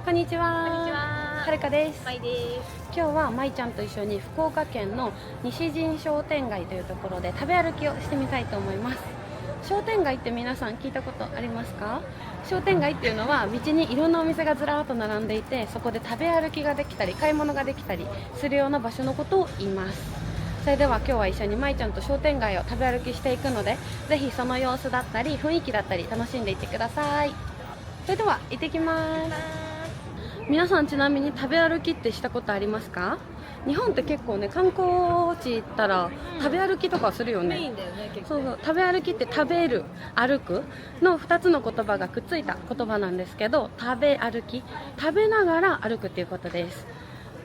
こんにちは。こんにちは。はるかです。まいです。今日はまいちゃんと一緒に福岡県の西陣商店街というところで食べ歩きをしてみたいと思います。商店街って皆さん聞いたことありますか？商店街っていうのは道にいろんなお店がずらーっと並んでいて、そこで食べ歩きができたり買い物ができたりするような場所のことを言います。それでは今日は一緒にまいちゃんと商店街を食べ歩きしていくので、ぜひその様子だったり雰囲気だったり楽しんでいってください。それでは行ってきます。皆さんちなみに食べ歩きってしたことありますか？日本って結構ね、観光地行ったら食べ歩きとかするよね。メインだよね、結構。そうそう、食べ歩きって食べる、歩くの2つの言葉がくっついた言葉なんですけど、食べ歩き、食べながら歩くっていうことです。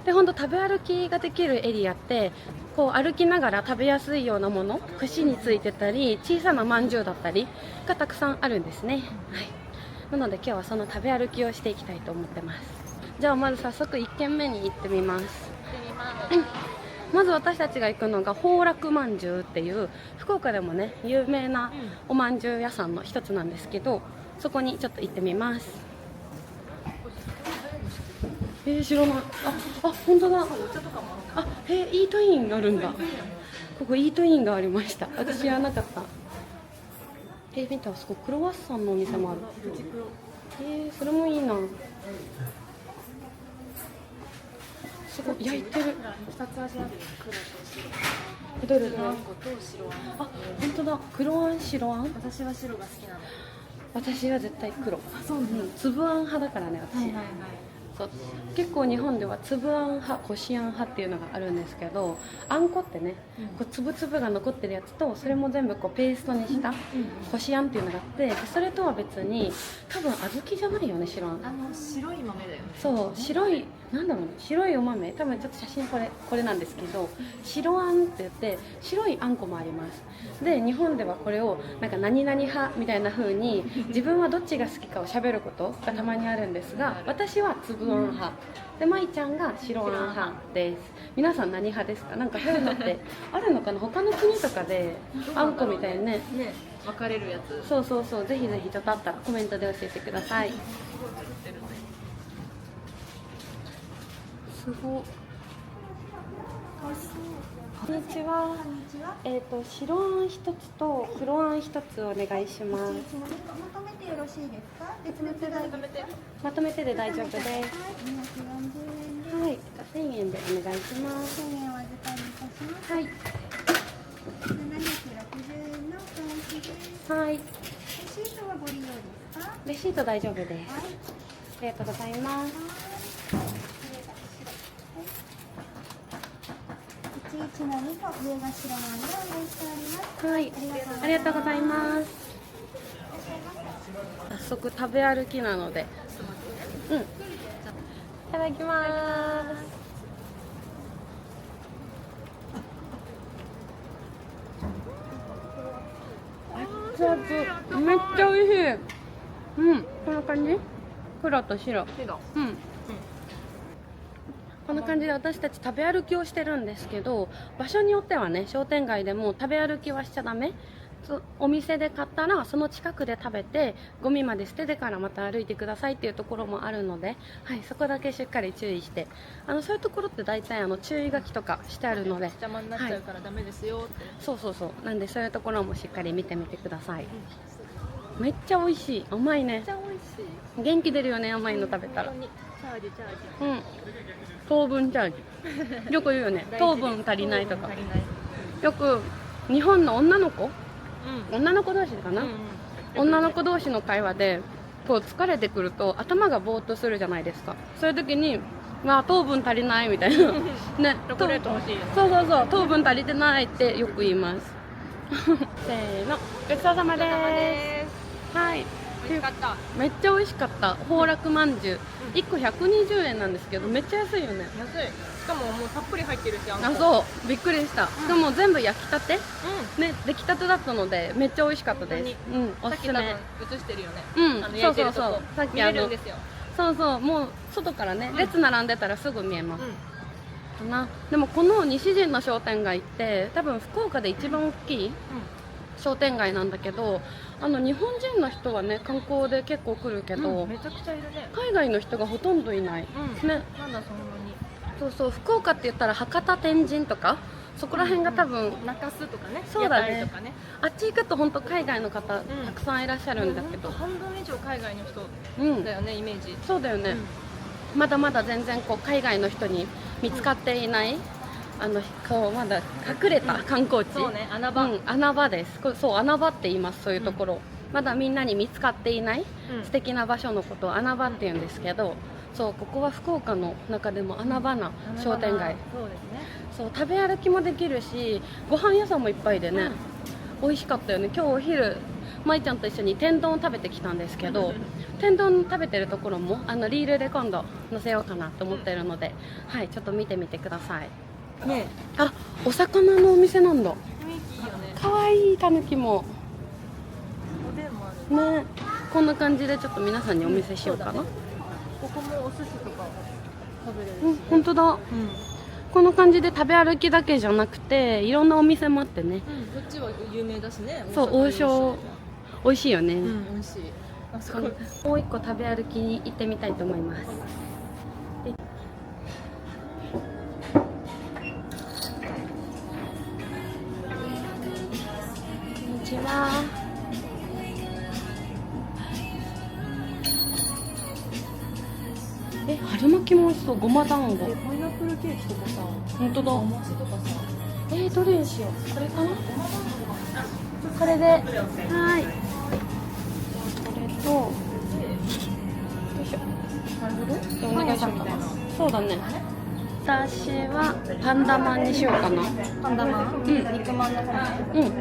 で、本当食べ歩きができるエリアってこう歩きながら食べやすいようなもの、串についてたり小さなまんじゅうだったりがたくさんあるんですね。はい、なので今日はその食べ歩きをしていきたいと思ってます。じゃあまず早速1軒目に行ってみます。まず私たちが行くのが宝楽まんじゅうっていう福岡でもね有名なおまんじゅう屋さんの一つなんですけど、そこにちょっと行ってみます。知らない。本当だ。イートインがあるんだ。ここイートインがありました。私知らなかった。見た、あそこクロワッサンのお店もある。それもいいな。すごい焼いてる。2つ味あるよ。どれ黒あんこと白あん。本当だ。黒あん、白あん。私は白が好きなの。私は絶対黒。そうね。粒あん派だからね、私。そう、結構日本では粒あん派、こしあん派っていうのがあるんですけど、あんこってね、こう粒々が残ってるやつとそれも全部こうペーストにしたこしあんっていうのがあって、それとは別に多分小豆じゃないよね、白あん。白い豆だよね。そう、白い、なんだろうね、白いお豆、多分ちょっと写真これなんですけど、白あんって言って白いあんこもあります。で、日本ではこれをなんか何々派みたいな風に自分はどっちが好きかを喋ることがたまにあるんですが、私は粒あん派で、まいちゃんが白あん派です。皆さん何派ですか？なんかそういうのってあるのかな？他の国とかであんこみたいにね、分かれるやつ。そうそうそう、ぜひぜひちょっとあったらコメントで教えてください。すごい。こんにちは。白あん一つと黒あん一つお願いします。まとめてよろしいですか？別の世代まとめてで大丈夫です。240円ではい、1000円でお願いします。 1000円お預かりいたします。はい、760円の開始です。はい、レシートはご利用ですか？レシート大丈夫です。はい。ありがとうございます。11の2個上が白なんでお願いしております。はい、ありがとうございます。早速食べ歩きなので、いただきます。熱々、めっちゃ美味しい。こんな感じ？黒と白。こんな感じで私たち食べ歩きをしてるんですけど、場所によってはね、商店街でも食べ歩きはしちゃダメ。お店で買ったらその近くで食べてゴミまで捨ててからまた歩いてくださいっていうところもあるので、はい、そこだけしっかり注意して、そういうところって大体注意書きとかしてあるので邪魔になっちゃうからダメですよって。そうなんで、そういうところもしっかり見てみてください。めっちゃ美味しい。甘いね。めっちゃ美味しい。元気出るよね、甘いの食べたら。チャージ。糖分チャージ。よく言うよね。糖分足りないとか。足りない。よく日本の女の子同士かな、女の子同士の会話でこう疲れてくると頭がぼーっとするじゃないですか。そういう時に糖分足りないみたいなね、チョコレート欲しいよ。そう糖分足りてないってよく言いますせーの、ごちそうさまです。はい、美味しかった。めっちゃ美味しかった。宝楽まんじゅう1個120円なんですけど、めっちゃ安いよね。安い。しかももうたっぷり入ってるし、そうびっくりした。しかも全部焼きたて、ね、出来たてだったのでめっちゃ美味しかったです。おすすめ。映してるよね。そうさっき見えるんですよ。そうもう外からね、列並んでたらすぐ見えます。でもこの西陣の商店街って多分福岡で一番大きい商店街なんだけど、日本人の人はね観光で結構来るけど、めちゃくちゃいるね。海外の人がほとんどいない、うん。ね。なんだそんなに。そうそう、福岡って言ったら博多天神とかそこら辺が多分、中洲とかね。そうだね屋台とかね。あっち行くと本当海外の方たくさんいらっしゃるんだけど、半分以上海外の人うんだよね、イメージ。そうだよね、まだまだ全然こう海外の人に見つかっていない、こうまだ隠れた観光地、そうね、穴場。穴場です。そう、穴場って言います。そういうところ、まだみんなに見つかっていない素敵な場所のことを穴場って言うんですけど、そうここは福岡の中でも穴場な商店街、そうですね。そう食べ歩きもできるし、ご飯屋さんもいっぱいでね、美味しかったよね。今日お昼まいちゃんと一緒に天丼を食べてきたんですけど天丼食べてるところもリールで今度載せようかなと思ってるので、はい、ちょっと見てみてください。ね、あ、お魚のお店なんだ。雰囲気いいよね。かわいいタヌキもおでんもある。ね。こんな感じでちょっと皆さんにお見せしようかな。ここもお寿司とか食べれるし、うん、本当だ。この感じで食べ歩きだけじゃなくていろんなお店もあってね。こっちは有名だしね。そう、王将美味しいよね、美味しい。あそこもう一個食べ歩きに行ってみたいと思います。こんにちは。春巻きも美味しそう。ごま団子。パイナップルケーキとかさ、本当だ。お餅とかさ。どれにしよう。これかな。これで。はい。これと。よいしょ。なるほど。お願いします。そうだね。私はパンダマンにしようかな。パンダマン？肉まんの方ね。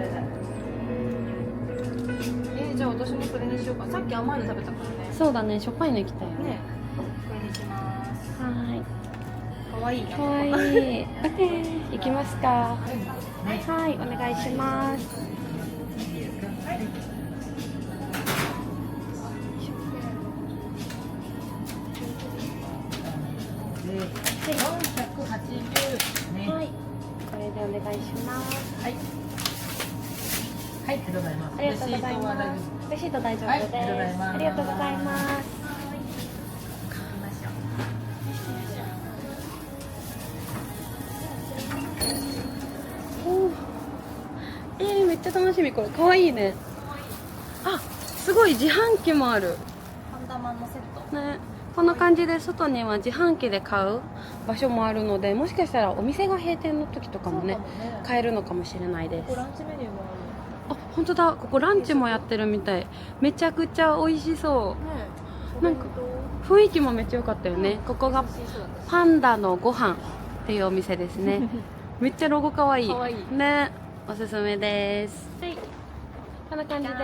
じゃあ私もそれにしようか。さっき甘いの食べたからね。そうだね。しょっぱいの行きたいよね。ね。これにします。はい。可愛いな。かわいい。オッケー。行きますか。はい、お願いします。はい、これでお願いします。はい。はい、ありがとうございます。ありがとうございます。レシート大丈夫です。ありがとうございます。めっちゃ楽しみ。これかわいいね。あ、すごい自販機もあるパンダマンのセット。ね。こんな感じで外には自販機で買う場所もあるので、もしかしたらお店が閉店の時とかもね、買えるのかもしれないです。ランチメニューもああ、本当だ。ここランチもやってるみたい。めちゃくちゃ美味しそる。ね。なんか雰囲気もめっちゃ良かったよね。ここがパンダのご飯っていうお店ですね。めっちゃロゴかわいい。かわいいね。おすすめです。はい。こんな感じで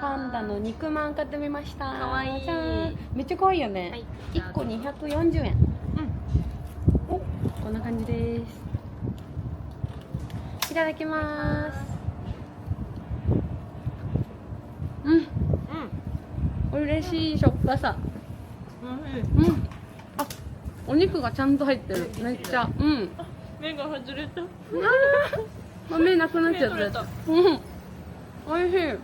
パンダの肉まん買ってみました。かわいい。めっちゃ可愛いよね。はい、1個240円。お、こんな感じです。いただきます。嬉しいしょっぱさ。あ、お肉がちゃんと入ってる。めっちゃ。麺が外れた。目なくなっちゃったやつ。おいしい。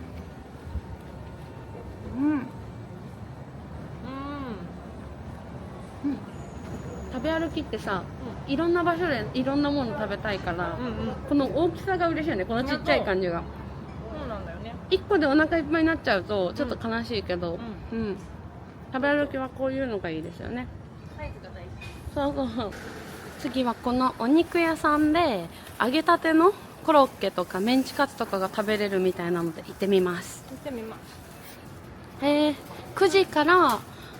食べ歩きってさ、いろんな場所でいろんなもの食べたいから、この大きさが嬉しいよね。このちっちゃい感じが。そうなんだよね。1個でお腹いっぱいになっちゃうとちょっと悲しいけど、食べ歩きはこういうのがいいですよね。サイズが大事。そうそう。次はこのお肉屋さんで揚げたてのコロッケとかメンチカツとかが食べれるみたいなので行ってみます。行ってみます。9時から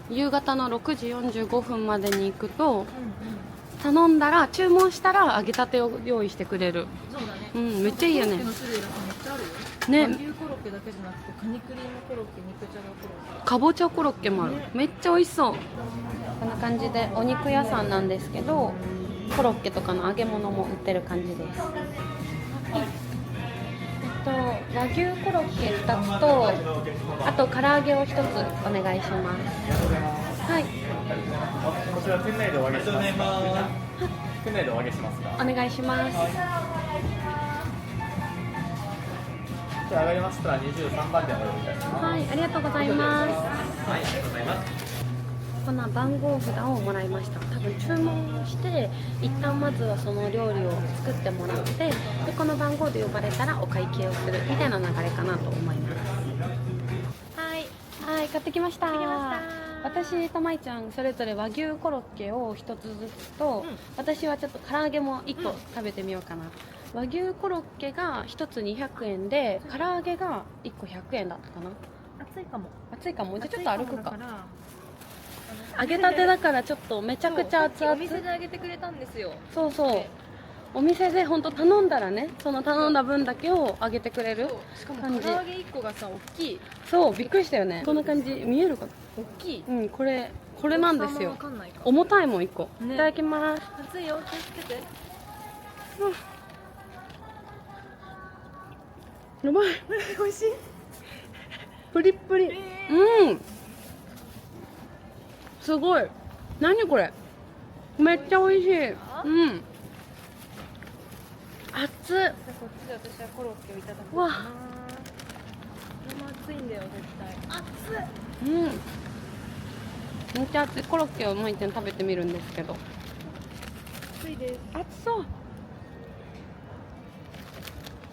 夕方の6時45分までに行くと、頼んだら注文したら揚げたてを用意してくれる。そうだね。めっちゃいいよね。コロッケの種類がめっちゃあるよ。ね。和牛コロッケだけじゃなくてカニクリームコロッケ、肉じゃがコロッケ。かぼちゃコロッケもある。めっちゃ美味しそう。こんな感じでお肉屋さんなんですけど、コロッケとかの揚げ物も売ってる感じです。和牛コロッケ2つと、あと唐揚げを1つお願いします。はい。こちら店内でお揚げしますか？店内でお揚げしますか？お願いします。上がりましたら23番でお呼びいたします。はい、ありがとうございます。はい、ありがとうございます。こんな番号札をもらいました。多分注文して一旦まずはその料理を作ってもらって、でこの番号で呼ばれたらお会計をするみたいな流れかなと思います。はい、買ってきました。私とまいちゃんそれぞれ和牛コロッケを1つずつと、私はちょっと唐揚げも1個食べてみようかな。和牛コロッケが1つ200円で、唐揚げが1個100円だったかな。暑いかも。暑いかも。じゃあちょっと歩くか。暑いもだら揚げたてだからちょっとめちゃくちゃ熱々。お店で揚げてくれたんですよ。そうそう、お店で本当頼んだらね、その頼んだ分だけを揚げてくれるしかも感じ。唐揚げ1個がさ大きい。そうびっくりしたよね。こんな感じ見えるかな。大きい。うん、これなんですよわ。かんないか。重たいもん1個、ねいただきます。暑いよ、気をつけて。やばい美味しい。プリップリ、うんすごい。何これ、めっちゃ美味しい。うん熱っ。じゃあこっちで私はコロッケをいただこうわかな。これも暑いんだよ絶対。暑っ。うんめっちゃ熱い。コロッケを毎日食べてみるんですけど、暑いです。い熱そう。い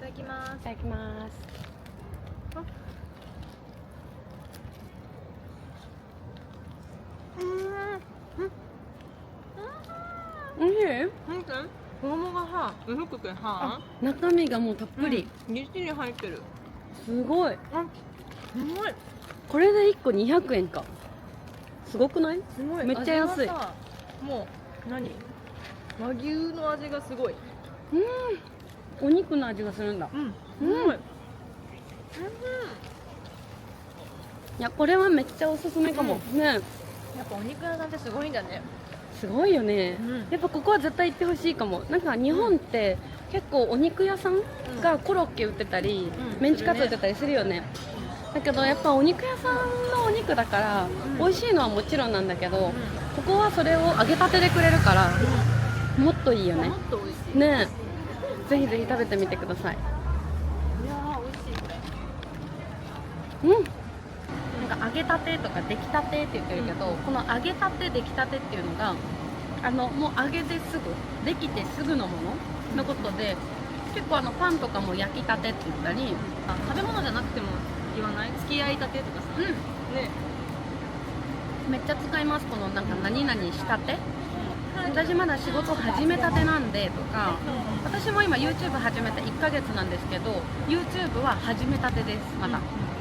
ただきます。ただきます。おいしい。なんか衣がさ、薄くてさ、中身がもうたっぷり、ぎっしり入ってる。すごい。すごい。これで1個200円か。すごくない？すごい。めっちゃ安い。味がさもう何？和牛の味がすごい。お肉の味がするんだ。うん。うん。いやこれはめっちゃおすすめかも。ね、やっぱお肉屋さんってすごいんだね。すごいよね。うんやっぱここは絶対行ってほしいかも。なんか日本って結構お肉屋さんがコロッケ売ってたり、うんメンチカツ売ってたりするよね。だけどやっぱお肉屋さんのお肉だから、美味しいのはもちろんなんだけど、ここはそれを揚げたてでくれるから、もっといいよねもっ。と美味しい。ねえ、ぜひぜひ食べてみてください。いやー美味しいこれ。うん。なんか揚げたてとか出来たてって言ってるけど、この揚げたて出来たてっていうのがもう揚げてすぐできてすぐのもののことで、結構パンとかも焼きたてって言ったり、食べ物じゃなくても言わない？付き合いたてとかさ。ね。めっちゃ使います。このなんか何々したて、私まだ仕事始めたてなんでとか、私も今 YouTube 始めて1ヶ月なんですけど、 YouTube は始めたてですまだ。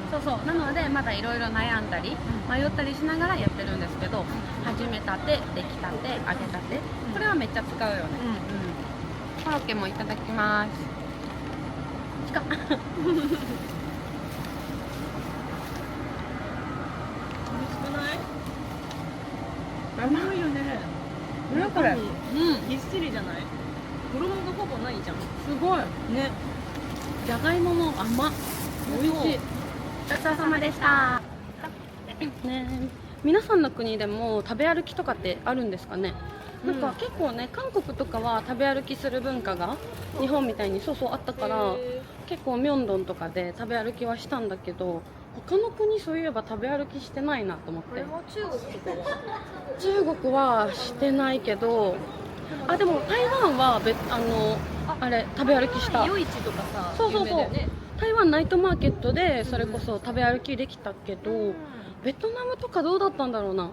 そうそう、なのでまだいろいろ悩んだり迷ったりしながらやってるんですけど、始めたて、出来たて、揚げたて、これはめっちゃ使うよね。コロッケもいただきます。近っ美味しくない？甘いよね。何これ。ぎっしりじゃない？衣がほぼないじゃん。すごいね。じゃがいもも甘っ。美味しい。ごちそうさまでしたね。皆さんの国でも食べ歩きとかってあるんですかね。なんか結構ね、韓国とかは食べ歩きする文化が日本みたいにそうそうあったから、結構ミョンドンとかで食べ歩きはしたんだけど、他の国そういえば食べ歩きしてないなと思って。これも中国とかは？中国はしてないけど、でも台湾はあれ食べ歩きした。夜市とかさ。そうそうそう、有名だよね。台湾ナイトマーケットでそれこそ食べ歩きできたけど、ベトナムとかどうだったんだろうな。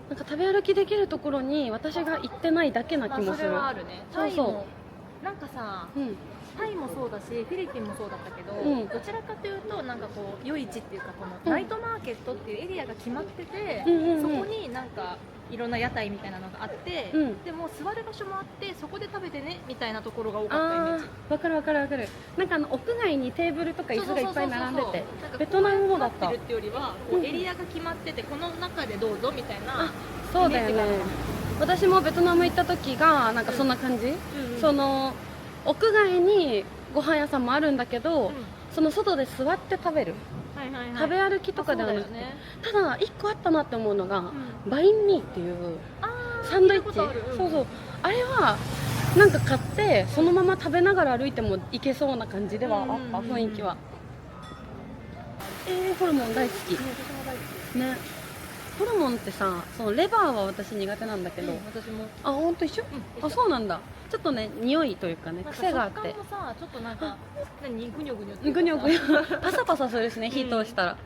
なんか食べ歩きできるところに私が行ってないだけな気もする。それはあるね。そうそうタイもなんかさ、うんタイもそうだしフィリピンもそうだったけど、うんどちらかというとなんかこう夜市っていうかこのうんナイトマーケットっていうエリアが決まってて、うんうんうんそこになんかいろんな屋台みたいなのがあって、うんでも座る場所もあってそこで食べてねみたいなところが多かったイメージ。わかるわかるわかる。なんか屋外にテーブルとか椅子がいっぱい並んでて、ベトナナムもだった。ってるってよりはこうエリアが決まっててこの中でどうぞみたいな。そうだよね。私もベトナム行った時がなんかそんな感じ、うんその屋外にご飯屋さんもあるんだけど、うんその外で座って食べる、はいはいはい、食べ歩きとかではなくて、そうだよね。ただ1個あったなって思うのが、んバインミーっていうあーサンドイッチ、聞いたことあるそうそう、あれはなんか買ってそのまま食べながら歩いてもいけそうな感じではあった、うんうんうん雰囲気は。ホルモン大好き私も大好き。ね。ホルモンってさ、そのレバーは私苦手なんだけど、私も。あ、ほんと一緒、あ、そうなんだ。ちょっとね、匂いというかね、なんか癖があって食感もさ、ちょっとなんか、何、ぐにょぐにょっていうかさ。ぐにょぐにょパサパサするしね、火通したら、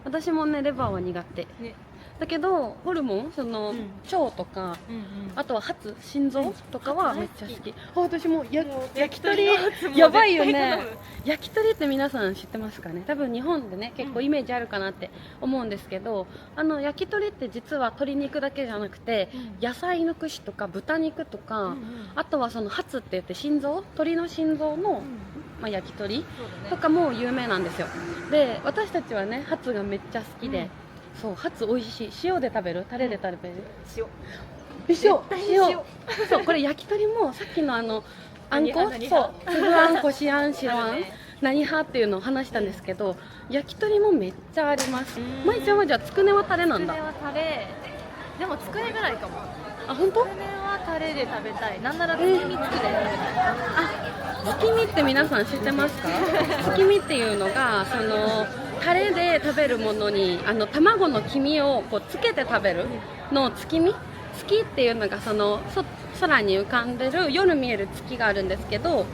私もねレバーは苦手ね。だけどホルモンその、うん腸とか、うんうん。あとはハツ心臓とかはうんめっちゃ好き、あ、私も焼き鳥焼き鳥やばいよね絶対頼む。焼き鳥って皆さん知ってますかね。多分日本でね結構イメージあるかなって思うんですけど、焼き鳥って実は鶏肉だけじゃなくて、野菜の串とか豚肉とか、あとはそのハツって言って心臓、鶏の心臓の、焼き鳥とかも有名なんですよ。で私たちはねハツがめっちゃ好きで、そうハツ美味しい。塩で食べる、タレで食べる、塩。塩絶対に塩そう、これ焼き鳥もさっきのあんこ、何そう派粒あんこしあん白あん、あるね何派っていうのを話したんですけど、焼き鳥もめっちゃあります。うんまいちゃんはじゃあつくねはタレなんだ。つくねはタレ。でもつくねぐらいかも。あ、本当？つくねはタレで食べたい。なんなら月見つくねで食べたい。あ、月見って皆さん知ってますか？月見っていうのがそのタレで食べるものに卵の黄身をこうつけて食べるのを月見。月っていうのがその空に浮かんでる夜見える月があるんですけど、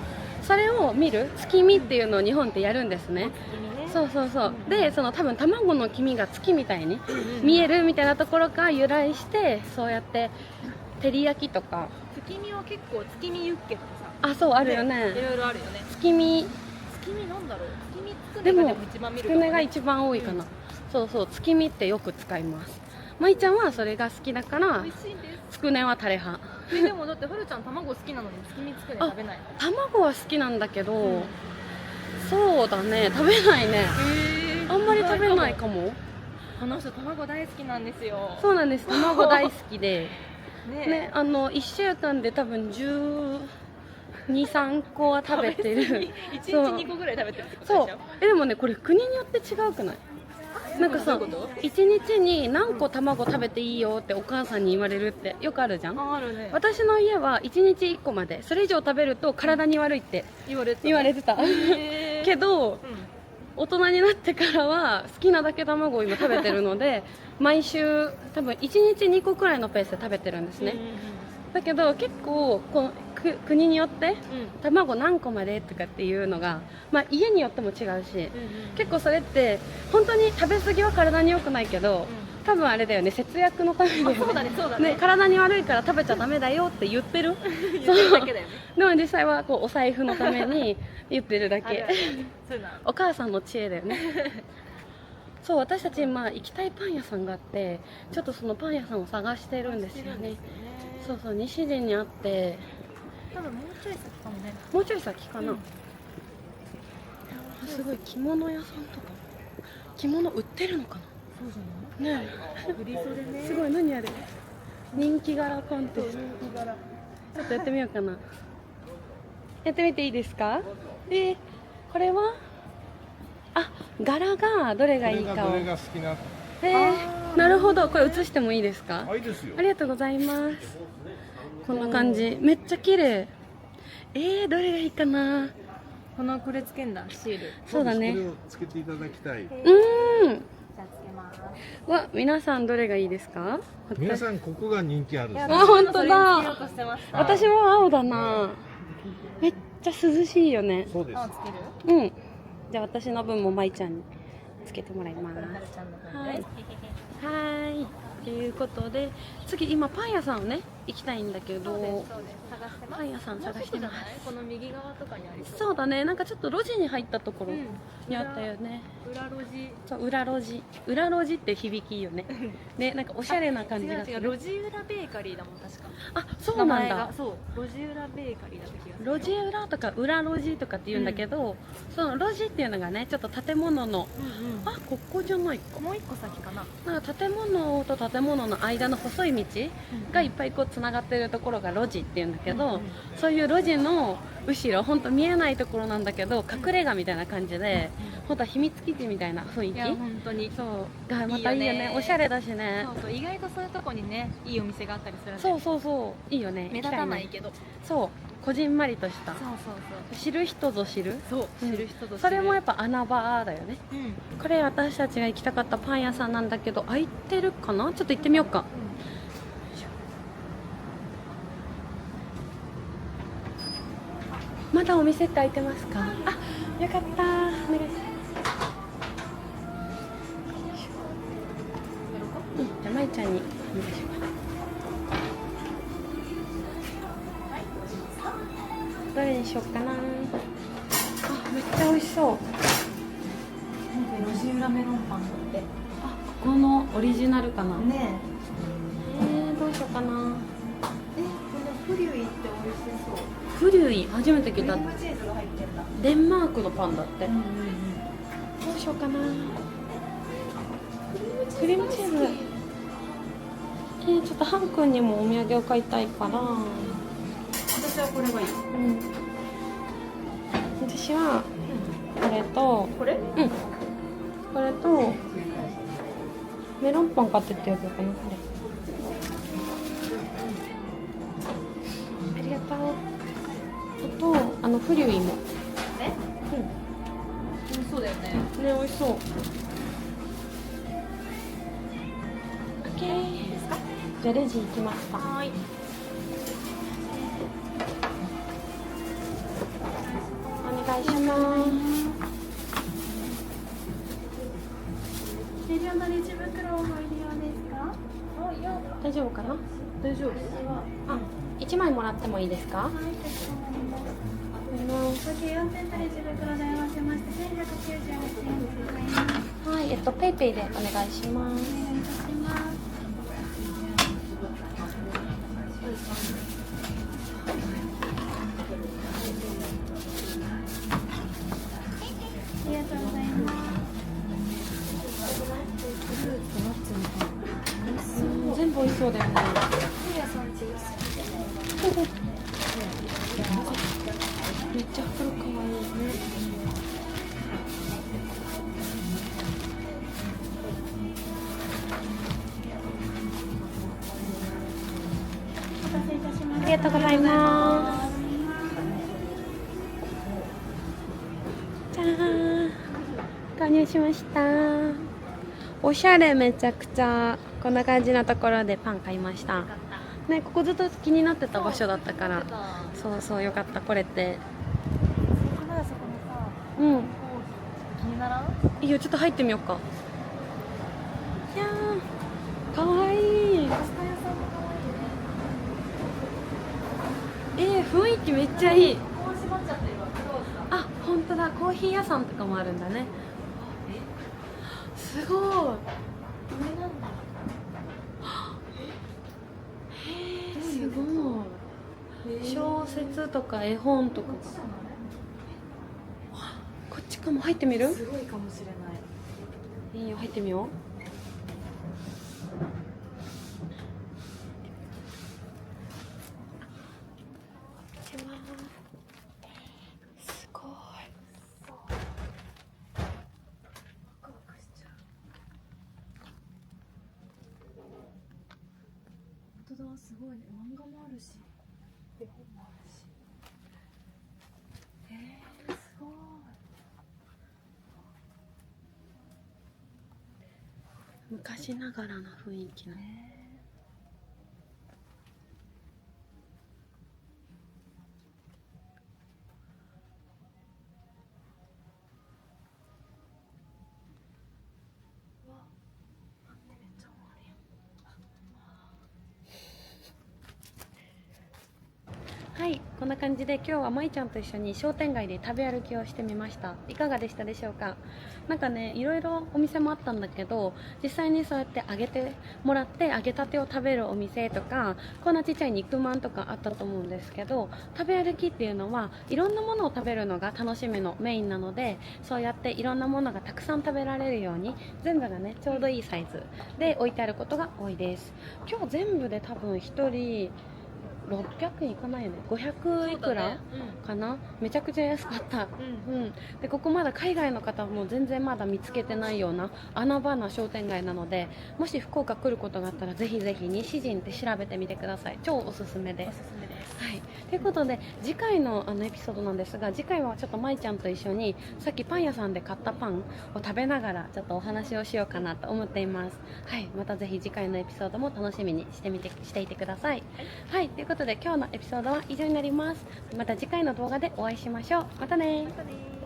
それを見る月見っていうのを日本ってやるんですね。そうそうそう。でその多分卵の黄身が月みたいに見えるみたいなところから由来して、そうやって照り焼きとか、月見は結構月見ユッケとかあ、そうあるよさ。いね。ろいろあるよね。月見月見なんだろう。月見つくでもねがでも一番見つるかもね。くねが一番多いかな。そうそう、月見ってよく使います。まいちゃんはそれが好きだから美味しいんです。つくねはタレ派。でもだってはるちゃん卵好きなのに月見つくね食べないの。卵は好きなんだけど、うんそうだね、食べないね。あんまり食べないかかも。あの人卵大好きなんですよ。そうなんです、卵大好きでねね、1週間で多分12、3個は食べてる。一日そう2個ぐらい食べてるってことそうでしょ。でもねこれ国によって違うくない？なんかさ、どういうこと1日に何個卵食べていいよってお母さんに言われるってよくあるじゃん。あるね。私の家は1日1個まで、それ以上食べると体に悪いって言われてた。言われてた。へーけどうん大人になってからは好きなだけ卵を今食べてるので毎週多分1日2個くらいのペースで食べてるんですね。だけど結構国によって卵何個までとかっていうのが、まあ、家によっても違うし、結構それって本当に食べ過ぎは体に良くないけど、多分あれだよね、節約のために、そうだねそうだね。体に悪いから食べちゃダメだよって言ってる言ってるだけだよね。でも実際はこうお財布のために言ってるだけあるあるそういうのある。お母さんの知恵だよねそう私たち今行きたいパン屋さんがあって、ちょっとそのパン屋さんを探してるんですよね。そうそう、西陣にあって、多分もうちょい先かもね。もうちょい先かな、うんあすごい着物屋さんとか着物売ってるのかそうじゃない？なね振り袖ね。えすごい、何あれ、人気柄コンテスト、ちょっとやってみようかな。やってみていいですか？これは柄がどれがいいかを。どれが好きな？なるほど、これ映してもいいですか？あ、いいですよあ。りがとうございます。こんな感じ、めっちゃ綺麗。どれがいいかな。これつけんだシール。そうだね。これをつけていただきたい。じゃあつけます。皆さんどれがいいですか？皆さんここが人気あるんですね。あ、本当それにつけようだ。としてました。私も青だな。めっちゃ涼しいよね。そうです。あつける？うん。じゃあ私の分もまいちゃんにつけてもらいます。はるちゃんの分はいで。はい。ということで、次今パン屋さんをね行きたいんだけど、そうですそうです。探してます。パン屋さん探してます。もうちょっとじゃない？この右側とかにありそう。そうだね、なんかちょっと路地に入ったところうんにあったよね。裏路地。そう、裏路地、裏路地って響きいいよね。ね、なんかおしゃれな感じがする。違う違う、路地裏ベーカリーだもん確か。あ、そう名なんだ前が。そう路地裏ベーカリーだった気がする。路地裏とか裏路地とかって言うんだけど、その路地っていうのがね、ちょっと建物の、うんうん。あ、ここじゃないか。もう一個先かな。なんか建物と建物の間の細い道がいっぱいこうつながってるところが路地っていうんだけど、うんうんそういう路地の後ろ、本当見えないところなんだけど隠れ家みたいな感じで、本当は秘密基地みたいな雰囲気、いや本当に。そうがまたいいよね。おしゃれだしね。そうそう、意外とそういうとこにね、いいお店があったりするんで。そうそうそう、いいよね。目立たないけど。そうこじんまりとしたそうそう知る人ぞ知るそうそう、うん知る人ぞ知る。それもやっぱ穴場だよね。うん、これ私たちが行きたかったパン屋さんなんだけど開いてるかな。ちょっと行ってみようか。まだお店って開いてますか。あ、よかった。お願いします。じゃあまいちゃんにお願いします。どれにしようかな。あ、めっちゃ美味しそう。路地裏メロンパンだって。あ、ここのオリジナルかな。ねどうしようかな。え、このフリュイって美味しそう。フリュイ初めて聞いた。クリームチーズが入ってんだ。デンマークのパンだって。うんうんうん。どうしようかな。クリームチーズ。ちょっとハン君にもお土産を買いたいから。私はこれがいい。うん。私はこれと、これ？うん。これとメロンパン買ってってよかな。これ。ありがとう。あとフリュイも。ね？うん。美味しそうだよね。ね、美味しそう。オッケー。じゃあレジ行きました。はい。お願いします。大量のレジ袋をお入り用ですか？大丈夫かな。大丈夫。あ、1枚もらってもいいですか。はい、かしこまりました。合計4点とレジ袋で合わせまして1198円でございます。はい、ペイペイでお願いします。お願いいたします。ありがとうございます。全部美味しそうだよね。めっちゃ袋かわいいね。お待たせいたしました。ありがとうございます。じゃーん、購入しました。おしゃれ、めちゃくちゃ。こんな感じのところでパン買いましたね。ここずっと気になってた場所だったから、そうそう、よかった。これってまだそこのさ、うん気にならん？いいよ。ちょっと入ってみようか。いやー、かわいい。パスタ屋さんも可愛いね。雰囲気めっちゃいい。ここは閉まっちゃってるわ。どうですか？あ、本当だ。コーヒー屋さんとかもあるんだね。すごい。上なんだ。すごい。小説とか絵本とかが。こっちかも。入ってみる？すごいかもしれない。いいよ、入ってみよう。すごい。本当だ、すごいね。漫画もあるし、絵本もあるし。すごい。昔ながらの雰囲気の。はい、こんな感じで今日はまいちゃんと一緒に商店街で食べ歩きをしてみました。いかがでしたでしょうか。なんかね、いろいろお店もあったんだけど、実際にそうやって揚げてもらって揚げたてを食べるお店とか、こんなちっちゃい肉まんとかあったと思うんですけど、食べ歩きっていうのはいろんなものを食べるのが楽しみのメインなので、そうやっていろんなものがたくさん食べられるように全部がねちょうどいいサイズで置いてあることが多いです。今日全部で多分1人600円いかないよね、500いくら、かな、めちゃくちゃ安かった、でここまだ海外の方も全然まだ見つけてないような穴場な商店街なので、もし福岡来ることがあったらぜひぜひ西陣って調べてみてください。超おすすめです。はい、ということで次回のエピソードなんですが、次回はちょっとまいちゃんと一緒にさっきパン屋さんで買ったパンを食べながらちょっとお話をしようかなと思っています。はい、またぜひ次回のエピソードも楽しみにしていてください。はい、ということで今日のエピソードは以上になります。また次回の動画でお会いしましょう。またね。またね。